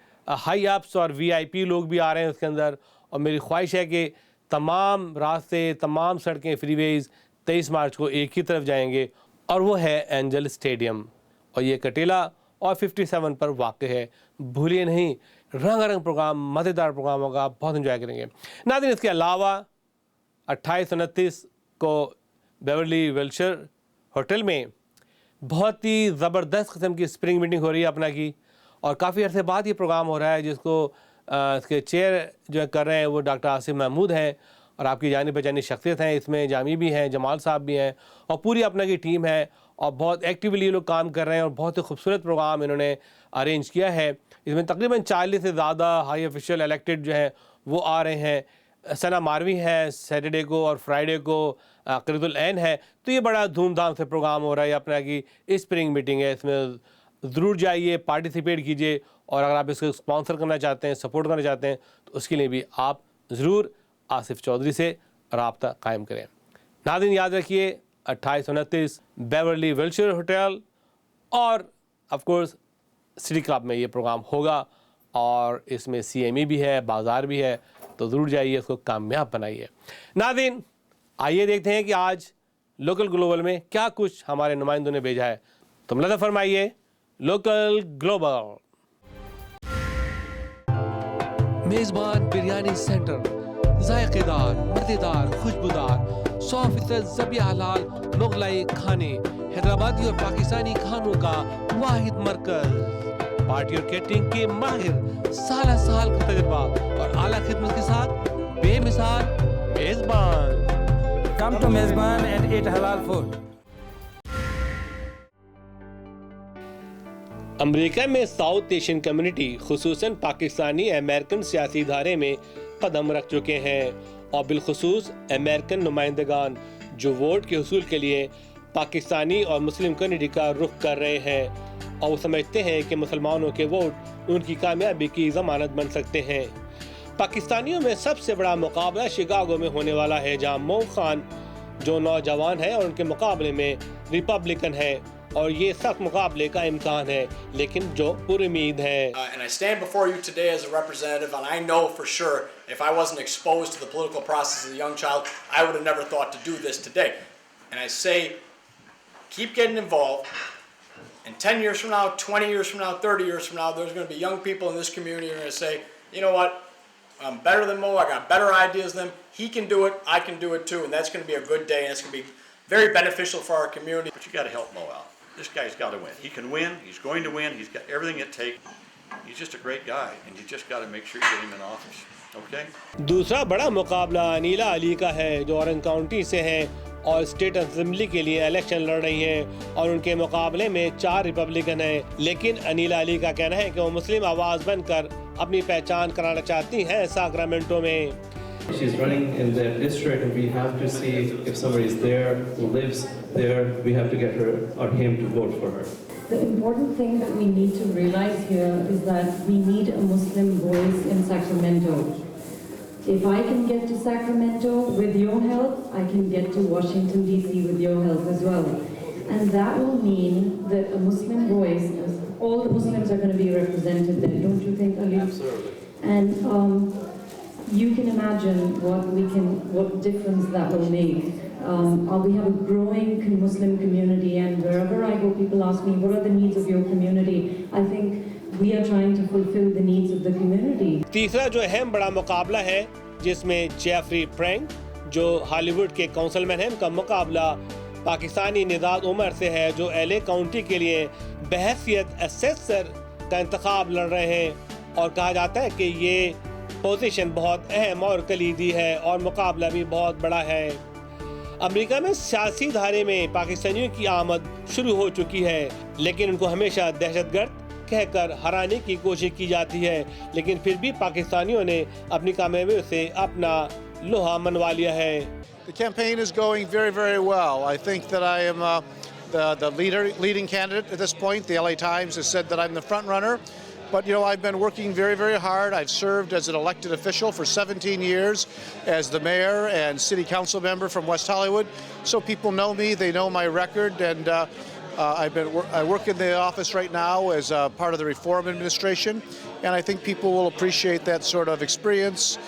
ہائی اپس اور VIP لوگ بھی آ رہے ہیں اس کے اندر. اور میری خواہش ہے کہ تمام راستے, تمام سڑکیں, فری ویز 23 مارچ کو ایک ہی طرف جائیں گے, اور وہ ہے اینجل اسٹیڈیم, اور یہ کٹیلا اور 57 پر واقع ہے. بھولیے نہیں, رنگ رنگ پروگرام, مزیدار پروگرام ہوگا, آپ بہت انجوائے کریں گے. ناظرین, اس کے علاوہ 28-29 کو بیورلی ویلشر ہوٹل میں بہت ہی زبردست قسم کی اسپرنگ میٹنگ ہو رہی ہے اپنا کی, اور کافی عرصے بعد یہ پروگرام ہو رہا ہے, جس کو اس کے چیئر جو کر رہے ہیں وہ ڈاکٹر آصف محمود ہیں, اور آپ کی جانی پہچانی شخصیت ہیں. اس میں جامی بھی ہیں, جمال صاحب بھی ہیں, اور پوری اپنا کی ٹیم ہے, اور بہت ایکٹیولی لوگ کام کر رہے ہیں, اور بہت ہی خوبصورت پروگرام انہوں نے ارینج کیا ہے. اس میں تقریباً 40 سے زیادہ ہائی آفیشیل الیکٹڈ جو ہیں وہ آ رہے ہیں. سنا ماروی ہے سیٹرڈے کو اور فرائیڈے کو قرۃ العین ہے، تو یہ بڑا دھوم دھام سے پروگرام ہو رہا ہے. یہ اپنا کی اسپرنگ میٹنگ ہے، اس میں ضرور جائیے، پارٹیسپیٹ کیجیے، اور اگر آپ اس کو اسپانسر کرنا چاہتے ہیں، سپورٹ کرنا چاہتے ہیں، تو اس کے لیے بھی آپ ضرور آصف چودھری سے رابطہ قائم کریں. ناظرین یاد رکھیے 2829 بیورلی ویلشیر ہوٹل، اور آف کورس سٹی کلب میں یہ پروگرام ہوگا، اور اس میں CME بھی ہے، بازار بھی ہے، تو ضرور جائیے، اس کو کامیاب بنائیے. ناظرین آئیے دیکھتے ہیں کہ آج لوکل گلوبل میں کیا کچھ ہمارے نمائندوں نے بھیجا ہے. تم نظر فرمائیے لوکل گلوبل. میزبان بریانی سینٹر، ذائقے دار، مزیدار، خوشبودار 100% ذبیحہ حلال مغلائی کھانے، حیدرآبادی اور پاکستانی کھانوں کا واحد مرکز. پارٹی اور کیٹرنگ کے ماہر، سالہ سال کا تجربہ اور اعلیٰ خدمت کے ساتھ بے مثال میزبان. Come to Mezban and eat halal food. امریکہ میں ساؤتھ ایشین کمیونٹی خصوصاً پاکستانی امریکن سیاسی ادارے میں قدم رکھ چکے ہیں، اور بالخصوص امریکن نمائندگان جو ووٹ کے حصول کے لیے پاکستانی اور مسلم کمیونٹی کا رخ کر رہے ہیں، اور وہ سمجھتے ہیں کہ مسلمانوں کے ووٹ ان کی کامیابی کی ضمانت بن سکتے ہیں. پاکستانیوں میں سب سے بڑا مقابلہ شکاگو میں ہونے والا ہے، جہاں مو خان جو نوجوان ہے اور ان کے مقابلے میں ریپبلکن ہے، اور یہ سخت مقابلے کا امکان ہے لیکن جو پر امید ہے. And I stand before you today as a representative, and I know for sure if I wasn't exposed to the political process as a young child, I would have never thought to do this today. And I say, keep getting involved. And 10 years from now, 20 years from now, 30 years from now, there's going to be young people in this community who are going to say, you know what, I'm better than Mo, I got better ideas than him, he can do it, I can do it too, and that's going to be a good day, and it's going to be very beneficial for our community. But you got to help Mo out. This guy's got to win. He can win. He's going to win. He's got everything it takes. He's just a great guy, and you just got to make sure you get him in office. Okay? دوسرا بڑا مقابلہ انیلا علی کا ہے جو Aurang county سے ہیں اور state assembly کے لیے الیکشن لڑ رہی ہیں، اور ان کے مقابلے میں 4 ریپبلکن ہیں. لیکن انیلا علی کا کہنا ہے کہ وہ مسلم آواز بن کر اپنی پہچان کرانا چاہتی ہیں ساکرامنٹو میں. She's running in that district, and we have to see if somebody is there who lives there. We have to get her or him to vote for her. The important thing that we need to realize here is that we need a Muslim voice in Sacramento. If I can get to Sacramento with your help, I can get to Washington DC with your help as well. And that will mean that a Muslim voice, all the Muslims are going to be represented there, don't you think, Ali? Absolutely. And you can imagine what difference that will make. We have a growing Muslim community, and wherever I go, people ask me, what are the needs of your community? I think we are trying to fulfill the needs of the community. تیسرا جو اہم بڑا مقابلہ ہے جس میں Jeffrey Frank جو ہالی ووڈ کے کونسل مین ہیں، ان کا مقابلہ پاکستانی نژاد عمر سے ہے جو LA کاؤنٹی کے لیے بحیثیت اسیسر کا انتخاب لڑ رہے ہیں، اور کہا جاتا ہے کہ یہ پوزیشن بہت اہم اور کلیدی ہے اور مقابلہ بھی بہت بڑا ہے. امریکہ میں سیاسی دھارے میں پاکستانیوں کی آمد شروع ہو چکی ہے، لیکن ان کو ہمیشہ دہشت گرد کہہ کر ہرانے کی کوشش کی جاتی ہے، لیکن پھر بھی پاکستانیوں نے اپنی کامیابی سے اپنا لوہا منوا لیا ہے. The campaign is going very, very well. I think that I am the leading candidate at this point. The LA Times has said that I'm the front runner. But, you know, I've been working very, very hard. I've served as an elected official for 17 years as the mayor and city council member from West Hollywood. So people know me, they know my record, and I work in the office right now as part of the Reform Administration, and I think people will appreciate that sort of experience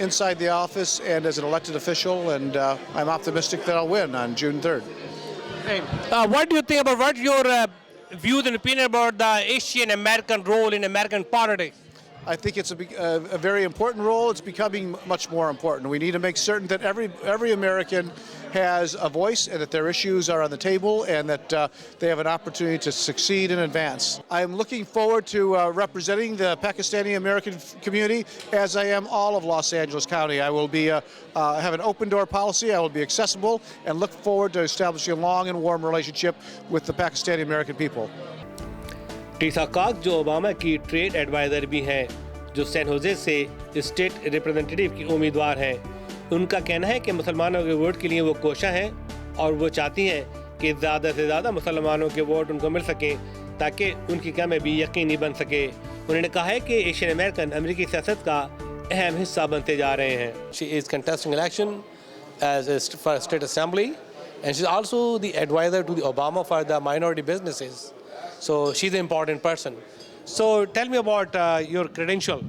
inside the office and as an elected official, and I'm optimistic that I'll win on June 3rd. What do you think about what your views and opinion about the Asian American role in American politics? I think it's a very important role. It's becoming much more important. We need to make certain that every American has a voice and that their issues are on the table and that they have an opportunity to succeed and advance. I am looking forward to representing the Pakistani American community as I am all of Los Angeles County. I will be have an open door policy. I will be accessible and look forward to establishing a long and warm relationship with the Pakistani American people. ٹیسا کاک جو Obama کی trade advisor بھی ہیں، جو سین ہوزے سے state representative کی امیدوار ہیں. ان کا کہنا ہے کہ مسلمانوں کے ووٹ کے لیے وہ کوشاں ہیں اور وہ چاہتی ہیں کہ زیادہ سے زیادہ مسلمانوں کے ووٹ ان کو مل سکیں تاکہ ان کی کامیابی یقینی بن سکے. انہوں نے کہا ہے کہ ایشین امریکن امریکی سیاست کا اہم حصہ بنتے جا رہے ہیں. She is contesting election for state assembly and she's also the advisor to the Obama for the minority businesses. So she's an important person. So tell me about your credential.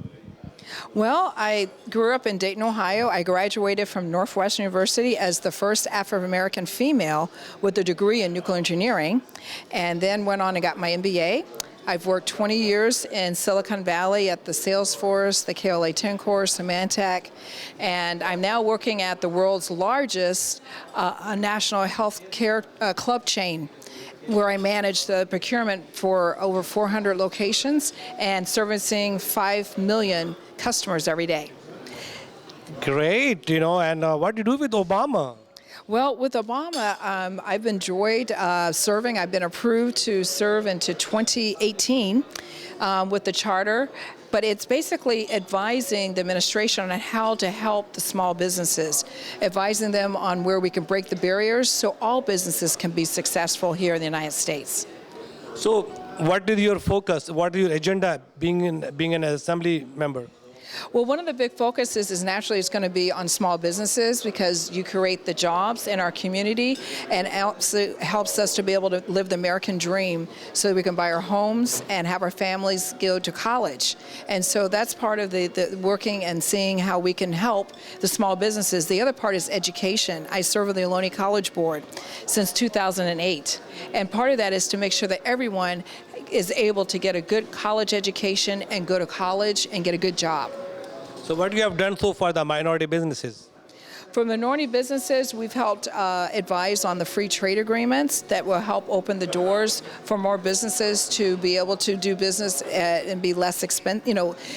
Well, I grew up in Dayton, Ohio. I graduated from Northwestern University as the first Afro-American female with a degree in nuclear engineering, and then went on and got my MBA. I've worked 20 years in Silicon Valley at the Salesforce, the KLA-Tencor, Symantec, and I'm now working at the world's largest national health care club chain, where I manage the procurement for over 400 locations and servicing 5 million customers every day. Great, and what do you do with Obama? Well, with Obama, I've enjoyed serving. I've been approved to serve into 2018 with the charter, but it's basically advising the administration on how to help the small businesses, advising them on where we can break the barriers so all businesses can be successful here in the United States. So, what is your focus? What is your agenda being an assembly member? Well, one of the big focuses is naturally it's going to be on small businesses because you create the jobs in our community and helps us to be able to live the American dream so that we can buy our homes and have our families go to college. And so that's part of the working and seeing how we can help the small businesses. The other part is education. I serve on the Ohlone College Board since 2008. And part of that is to make sure that everyone is able to get a good college education and go to college and get a good job. So what you have done so far the minority businesses? For minority businesses, we've helped advise on the free trade agreements that will help open the doors for more businesses to be able to do business and be less expensive.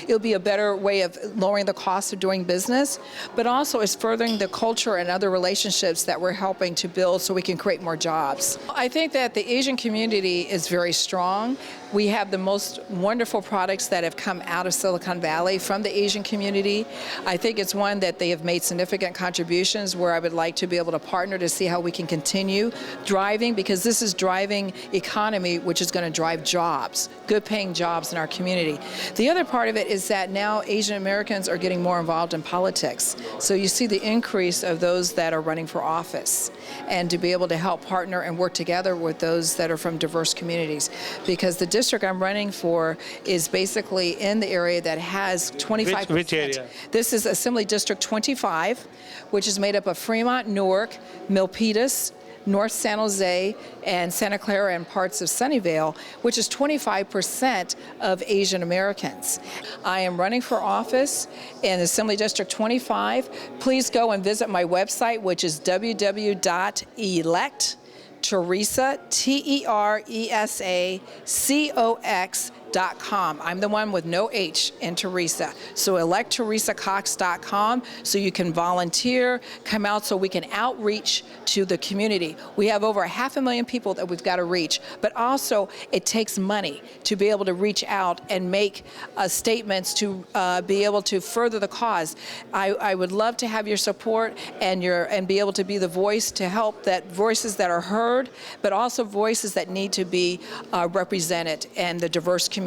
It'll be a better way of lowering the cost of doing business, but also it's furthering the culture and other relationships that we're helping to build so we can create more jobs. I think that the Asian community is very strong. We have the most wonderful products that have come out of Silicon Valley from the Asian community. I think it's one that they have made significant contributions where I would like to be able to partner to see how we can continue driving, because this is driving economy, which is going to drive jobs, good paying jobs in our community. The other part of it is that now Asian Americans are getting more involved in politics. So you see the increase of those that are running for office, and to be able to help partner and work together with those that are from diverse communities, because the district I'm running for is basically in the area that has 25%. Which area? This is Assembly District 25, which is made up of Fremont, Newark, Milpitas, North San Jose, and Santa Clara, and parts of Sunnyvale, which is 25% of Asian Americans. I am running for office in Assembly District 25. Please go and visit my website, which is www.electteresa, TERESACOX.com. I'm the one with no H in Teresa. So electteresacox.com so you can volunteer, come out so we can outreach to the community. We have over 500,000 people that we've got to reach, but also it takes money to be able to reach out and make statements to be able to further the cause. I would love to have your support and be able to be the voice to help that voices that are heard, but also voices that need to be represented in the diverse community.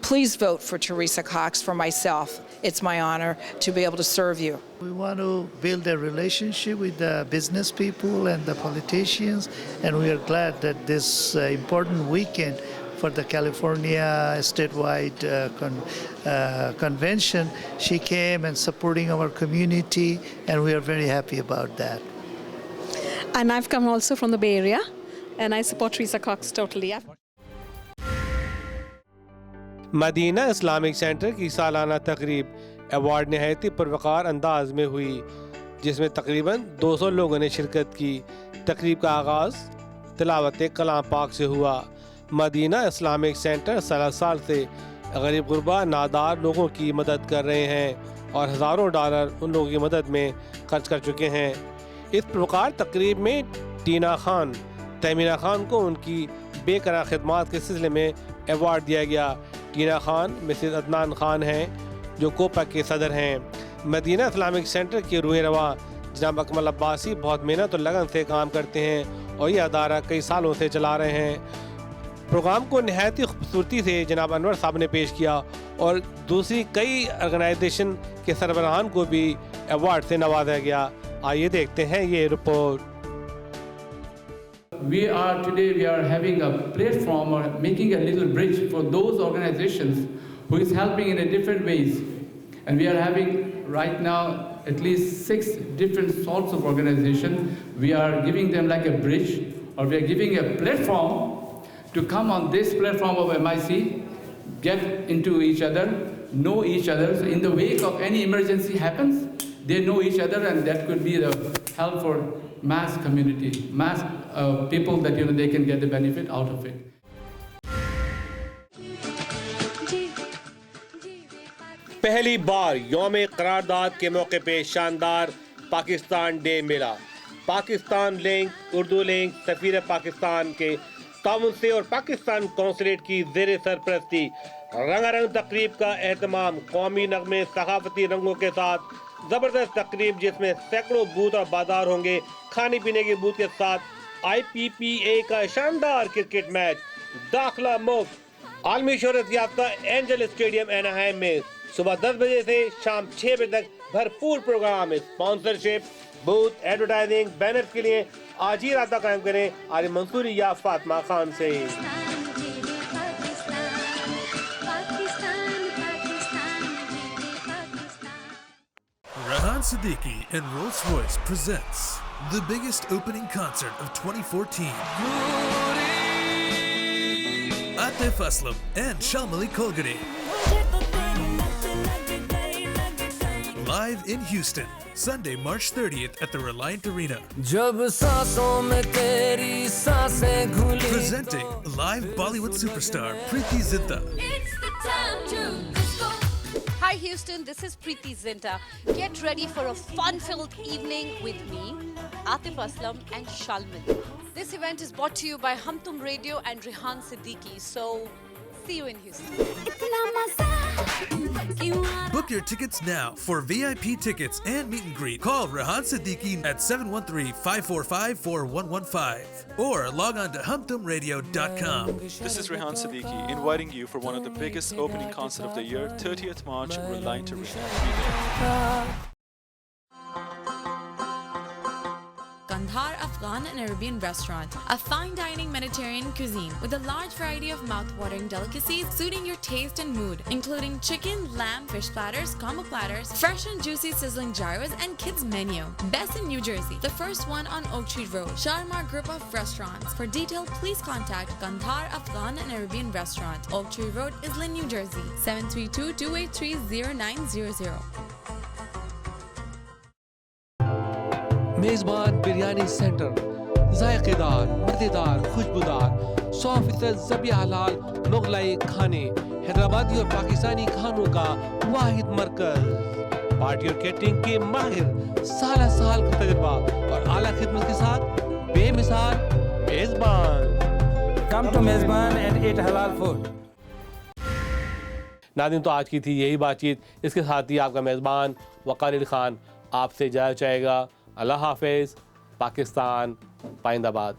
Please vote for Teresa Cox for myself. It's my honor to be able to serve you. We want to build a relationship with the business people and the politicians, and we are glad that this important weekend for the California statewide convention, she came and supporting our community, and we are very happy about that. And I've come also from the Bay Area, and I support Teresa Cox totally. Medina Islamic centre کی سالانہ تقریب award نہایت پروقار انداز میں ہوئی، جس میں تقریباً 200 لوگوں نے شرکت کی۔ تقریب کا آغاز تلاوت کلام پاک سے ہوا۔ مدینہ اسلامک سینٹر 7 سال سے غریب غربا نادار لوگوں کی مدد کر رہے ہیں اور ہزاروں ڈالر ان لوگوں کی مدد میں خرچ کر چکے ہیں۔ اس پروقار تقریب میں ٹینا خان، تیمینہ خان کو ان کی بے کرا خدمات کے سلسلے میں ایوارڈ دیا گیا۔ ٹینا خان مسز عدنان خان ہیں جو کوپا کے صدر ہیں. مدینہ اسلامک سینٹر کے روح رواں جناب اکمل عباسی بہت محنت اور لگن سے کام کرتے ہیں اور یہ ادارہ کئی سالوں سے چلا رہے ہیں. پروگرام کو نہایت ہی خوبصورتی سے جناب انور صاحب نے پیش کیا اور دوسری کئی آرگنائزیشن کے سربراہان کو بھی ایوارڈ سے نوازا گیا. آئیے دیکھتے ہیں یہ report. We are having a platform or making a little bridge for those organizations who is helping in a different ways. And we are having right now at least 6 different sorts of organizations. We are giving them like a bridge, or we are giving a platform to come on this platform of MIC, get into each other, know each other. So in the wake of any emergency happens, they know each other, and that could be the help for mass community, mass people that they can get the benefit out of it. پہلی بار یوم قرارداد کے موقع پہ شاندار Pakistan day ملا. Pakistan link, Urdu link, سفیر پاکستان کے تعاون سے اور پاکستان قونصلیٹ کی زیر سرپرستی رنگا رنگ تقریب کا اہتمام. قومی نغمے، ثقافتی رنگوں کے ساتھ زبردست تقریب جس میں سینکڑوں بوتھ اور بازار ہوں گے. کھانے پینے کے بوتھ کے ساتھ IPPA کا شاندار کرکٹ میچ. داخلہ مفت. عالمی شہرت یافتہ اینجل اسٹیڈیم ایناہائم میں صبح 10 بجے سے شام 6 بجے تک بھرپور program. Sponsorship, booth, advertising, banner کے لیے آج ہی رابطہ قائم کریں. آج منصوری یا فاطمہ خان سے. Rehan Siddiqui and Rolls-Royce presents the biggest opening concert of 2014. Atif Aslam and Shalmali Kolgani. Live in Houston, Sunday, March 30th at the Reliant Arena. Presenting live Bollywood superstar Preeti Zinta. It's the time to disco. Hi Houston, this is Preeti Zinta. Get ready for a fun-filled evening with me, Atif Aslam and Shalman. This event is brought to you by Hum Tum Radio and Rehan Siddiqui. So, see you in Houston. Book your tickets now. For VIP tickets and meet and greet, call Rehan Siddiqui at 713-545-4115 or log on to humtumradio.com. This is Rehan Siddiqui inviting you for one of the biggest opening concerts of the year, 30th March, Reliant Arena. Kandahar Afghan and Arabian restaurant, a fine dining Mediterranean cuisine with a large variety of mouth-watering delicacies suiting your taste and mood, including chicken, lamb, fish platters, combo platters, fresh and juicy sizzling gyros, and kids menu. Best in New Jersey, the first one on Oak Tree Road. Sharmar Group of Restaurants. For detail, please contact Kandahar Afghan and Arabian restaurant, Oak Tree Road, Island, New Jersey, 732-283-0900. میزبان biryani centre, ذائقے دار، مزیدار، خوشبودار 100% ذبح حلال مغلائی کھانے، حیدرآبادی اور پاکستانی کھانوں کا واحد مرکز. پارٹی اور کیٹرنگ کے ماہر، سالہ سال کا تجربہ اور اعلیٰ خدمت کے ساتھ بے مثال میزبان. Come to میزبان and eat halal food. ناظرین، تو آج کی تھی یہی بات چیت. اس کے ساتھ ہی آپ کا میزبان وقار علی خان آپ سے جانا چاہے گا. اللہ حافظ. پاکستان پائندہ باد.